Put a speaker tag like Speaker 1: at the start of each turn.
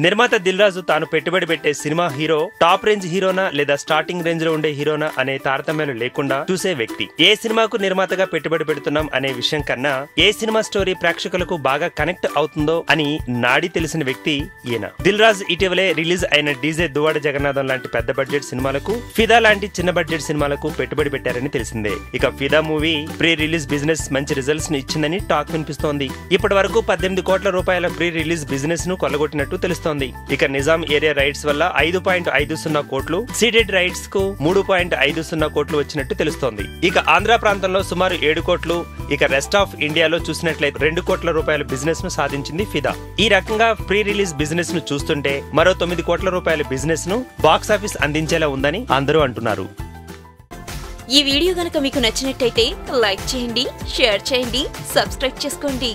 Speaker 1: నిర్మాత దిల్ రాజు తాను పెట్టుబడి పెట్టే సినిమా హీరో టాప్ రేంజ్ హీరోనా లేదా స్టార్టింగ్ రేంజ్ లో ఉండే హీరోనా అనే తారతమ్యాలు లేకుండా చూసే వ్యక్తి. ఏ సినిమాకు నిర్మాతగా పెట్టుబడి పెడుతున్నాం అనే విషయం కన్నా ఏ సినిమా స్టోరీ ప్రేక్షకులకు బాగా కనెక్ట్ అవుతుందో అని నాడి తెలిసిన వ్యక్తి ఈయన. దిల్ రాజు ఇటీవలే రిలీజ్ అయిన డీజే దువ్వాడ జగన్నాథం లాంటి పెద్ద బడ్జెట్ సినిమాలకు, ఫిదా లాంటి చిన్న బడ్జెట్ సినిమాలకు పెట్టుబడి పెట్టారని తెలిసిందే. ఇక ఫిదా మూవీ ప్రీ రిలీజ్ బిజినెస్ మంచి రిజల్ట్స్ ని ఇచ్చిందని టాక్ వినిపిస్తోంది. ఇప్పటి వరకు 18 కోట్ల రూపాయల ప్రీ రిలీజ్ బిజినెస్ ను కొల్లగొట్టినట్టు తెలుస్తోంది. ఇక నిజాం ఏరియా రైట్స్ వల్ల 5.50 కోట్లు, సీడెడ్ రైట్స్ కు 3.50 కోట్లు వచ్చినట్టు తెలుస్తోంది. ఇక ఆంధ్ర ప్రాంతంలో సుమారు 7 కోట్లు, ఇక రెస్ట్ ఆఫ్ ఇండియాలో చూసినట్లయితే 2 కోట్ల రూపాయల బిజినెస్ ను సాధించింది ఫిదా. ఈ రకంగా ప్రీ రిలీజ్ బిజినెస్ ను చూస్తుంటే మరో 9 కోట్ల రూపాయల బిజినెస్ ను బాక్స్ ఆఫీస్ అందించేలా ఉందని అందరూ అంటున్నారు.
Speaker 2: ఈ వీడియో గనుక మీకు నచ్చినట్టయితే లైక్ చేయండి, షేర్ చేయండి, సబ్స్క్రైబ్ చేసుకోండి.